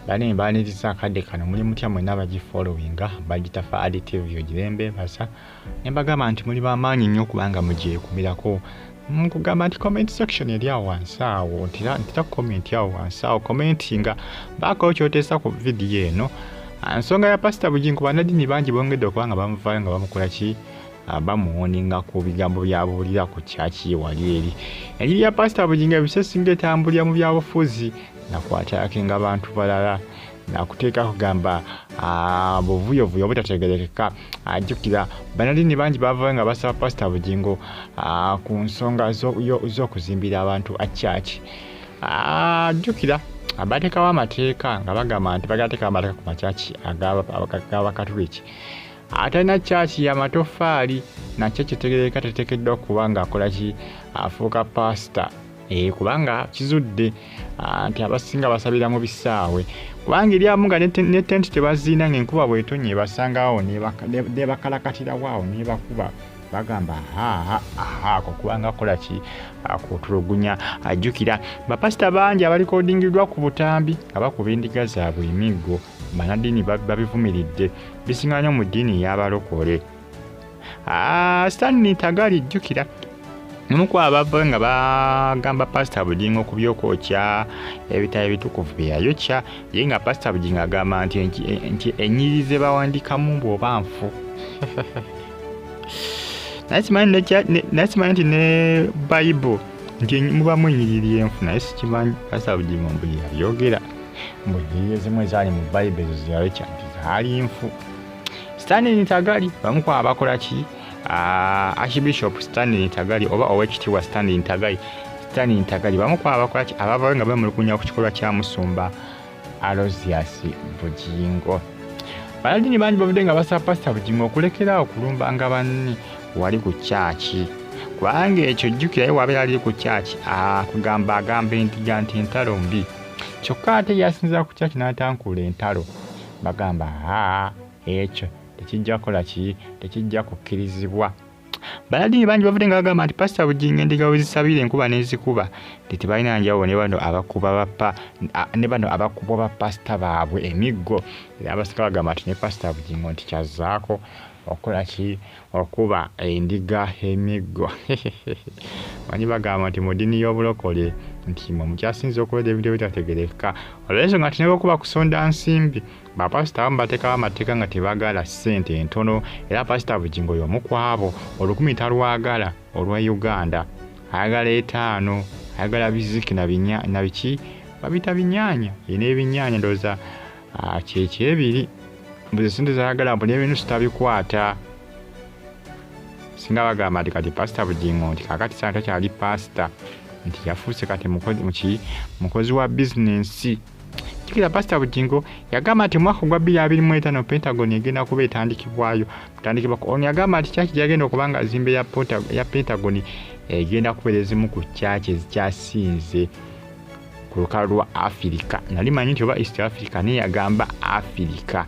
bane baniriza akadde kano muli mutya mwenna bagifollowinga bagitafa additive ogirembe basa nembagamba nti muli bamaanyi nnyo kubanga mugyekumirako nkugamba nti comment section eri awo wansi awo ntira comment awo wansi awo commentinga baako kyoteesa ku video eno nsonga ya Pastor Bugingo banadini bangi bongedde okubanga bamuvaayo nga bamukola ki bamuwoninga ku bigambo byabuulira ku kyaki wali eri enjiri ya Pastor Bugingo ebisesinga etambulira mu byabufuzi nakwatakinga abantu balala nakuteeka kugamba buvuyovuyo obutategerekeka ajjukira banadini bangi bavaayo nga basaba Pastor Bugingo ku nsonga z'okuzimbira abantu akyaki ajjukira abateekawo amateeka nga bagamba nti bagateekawo amateeka ku makyaki ag'Abakatuliki atalina kyaki ya matoffaali nakyo kitegerekeka teteekeddwa kuba ng'akola ki afuuka pasita kubanga kizudde nti abasinga basabira mu bisaawe kubanga eri amu nga ne tenti tebaziina ng'enkuba bw'etonnya ebasangawo ne bakalakatirawo awo ne bakuba bagamba ako kubanga akola ki akutulugunya ajjukira bapasita bangi abalikodingirwa ku butambi nga bakuba endiga zaabwe emiggo banadini babivumiridde bisinga nnyo mu ddiini y'abalokole Stanley Tagali jjukira omuku abava nga bagamba Pastor Bugingo ku byokwokya ebitabo ebitukuvu bye yayokya ye nga Pastor Bugingo agamba nti ennyirize bawandiikamu bw'oba nfu nasimanyi nti ne Bible nti mubamu ennyiriri enfu naye sikimanyi Pastor Bugingo mbuli yabyogera mbuli ezimu ezaali mu Bible ezo zeyayokya nti zaali nfu Stanley Tagali bamu ku abakola ki Archbishop Stanley Tagali oba owekitiibwa Stanley Tagali bamu ku abakola ki abavaayo nga bamulugunya ku kikolwa kya Musumba Aloysius Bugingo banadini bangi bavudde nga basaba Pastor Bugingo okulekeraawo okulumbanga banne wali ku kyaki kubanga ekyo jjukira ye wabeera ali ku kyaki kugamba agamba endiga nti entalo mbi kyokka ate yasinzira ku kyaki n'atankula entalo bagamba ekyo tekijja kukola ki tekijja kukkirizibwa banadini bangi bavudde nga bagamba nti Pastor Bugingo endiga wezisabira enkuba n'ezikuba nti tebalina njawulo ne bano abakubwa bapasita baabwe emiggo era abasika bagamba nti ne Pastor Bugingo nti kyazzaako okola ki okuba endiga emiggo banyi bagamba nti mu ddiini y'obulokole nti mwe mukyasinza okubeera ebintu ebitategerekeka olw'ensonga nti ne bwekuba kusonda nsimbi bapasita abamu bateekawo amateeka nga tebagala ssente entono era Pastor Bugingo y'omu ku abo 10 talwagala olwa Uganda ayagala 5 ayagala biziki na biki babita binyaanya yina ebinyaanya ndowooza kyekyeebiri mbuzi sente zayagala mbu n'ebintu sitabikwata singa bagamba nti kati Pastor Bugingo nti kakati sana takyali pasita nti yafuuse kati mukozi wa bizinensi jjukira Pastor Bugingo yagamba nti mwaka gwa 2025 Pentagon egenda kuba etandikibwayo ono yagamba nti kyaki gyagenda okuba nga zimbe ya Pentagon egenda kubeera ezimu ku kyaki ezikyasinze ku lukalu lwa Afirika nali manyi nti oba East Africa naye yagamba Afirika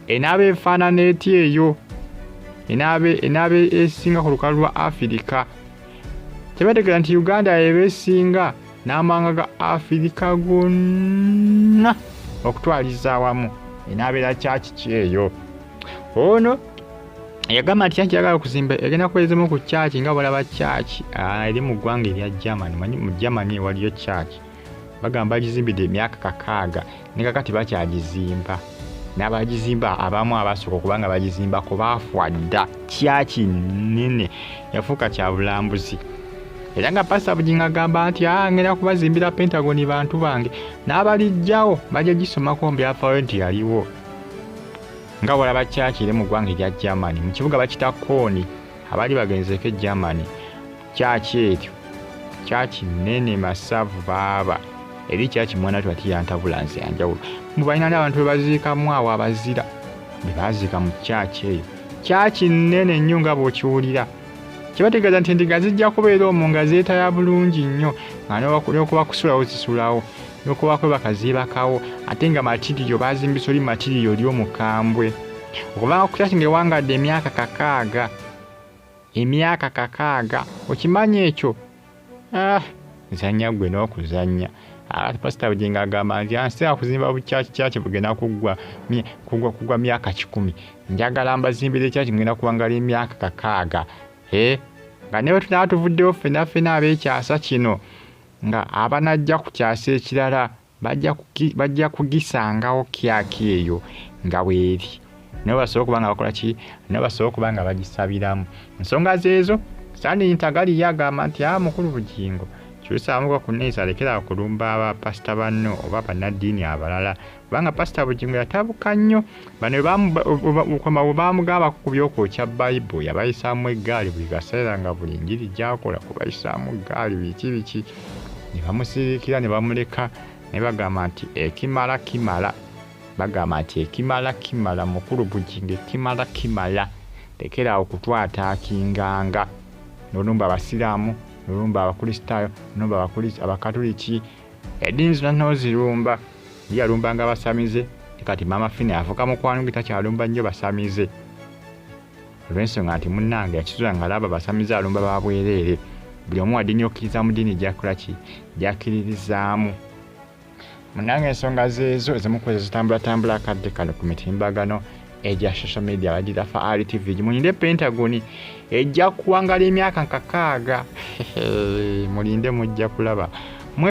enaaba efaanana esinga ku lukalu lwa Afirika kyebategeera nti Uganda ebeesinga n'amawanga ga Afirika gonna okutwaliza awamu enaabeera kyaki kyeyo ono yagamba nti kyaki yagala okuzimba egenda kubeezemu ku kyaki nga balaba kyaki eri mu ggwanga erya Germany manyi mu Germany waliyo kyaki bagamba bagizimbidde emyaka 6 ne kakati bakyagizimba n'abagizimba abamu abasooka okubanga bagizimbako baafwa dda kyaki nnene yafuuka kya bulambuzi era nga Pastor Bugingo agamba nti ngenda kubazimbira Pentagon bantu bange n'abalijjawo bajja gisomako mbyafaayo nti yaliwo nga walaba kyaki eri mu ggwanga erya Germany mu kibuga bakita Kooni abali bagenzeeko Germany kyaki etyo kyaki nnene masavu baaba eri kyaki mwana twati yantabulansi yanjawulo mu balina n'abantu bebaziikamu awo abazira bebaziika mu kyaki eyo kyaki nnene nnyo nga bw'okiwulira kibategeeza nti endiga zijja kubeera omwo nga zeetaya bulungi nnyo nga n'okuba kusulawo zisulawo n'okuba kwe bakaziibakawo ate nga matiriyo bazimbisa oli matiriyo oli omukambwe okubanga ku kyaki ng'ewangadde emyaka 6 okimanyi ekyo nzannya gwe n'okuzannya Pastor Bugingo agamba nti ansi kuzimba buchachi bugenda kugwa myaka 10. Njagala mbazimbire church ngenda kuwangali myaka 6. Nga newe tunatuvuddeyo fena ab'ekyasa kino nga abanajja ku kyasa ekirala bajja kugisangawo kyaki eyo nga bweri. Newe basobola okuba nga bakola ki? Newe basobola okuba nga bagisabiramu. Ensonga zeezo Sandi Ntagali yagamba nti mukulu Bugingo kyusaamuka ku Neisa alekera okulumba abapasita banno oba bannaddiini abalala kubanga Pastor Bugingo yatabuka nnyo. Bano bamugamba ku by'okwokya Bayibuli yabayisaamu eggaali buli kaseera nga buli njiri gy'akola kubayisaamu eggaali biki ne bamusirikira ne bamuleka ne bagamba nti ekimala bagamba nti ekimala mukulu Bugingo ekimala lekera okutwatakinganga n'olumba abasiraamu n'olumba abakristaayo n'olumba abakatoliki eddiini zonna n'ozirumba yalumbanga basamize kati mama Fine avuka mukwano takyalumba nnyo basamize olw'ensonga nti munnange yakizula nga laba basamize alumba babwereere buli omu waddiini okkiriza mu ddiini gyakiririzaamu. Munnange ensonga zeezo ezimu ku zitambula akadde kano ku mitimbagano ejja social media bagira fa RTV munyinde Pentagon ejja kuwangala emyaka 6 mulinde mujja kulaba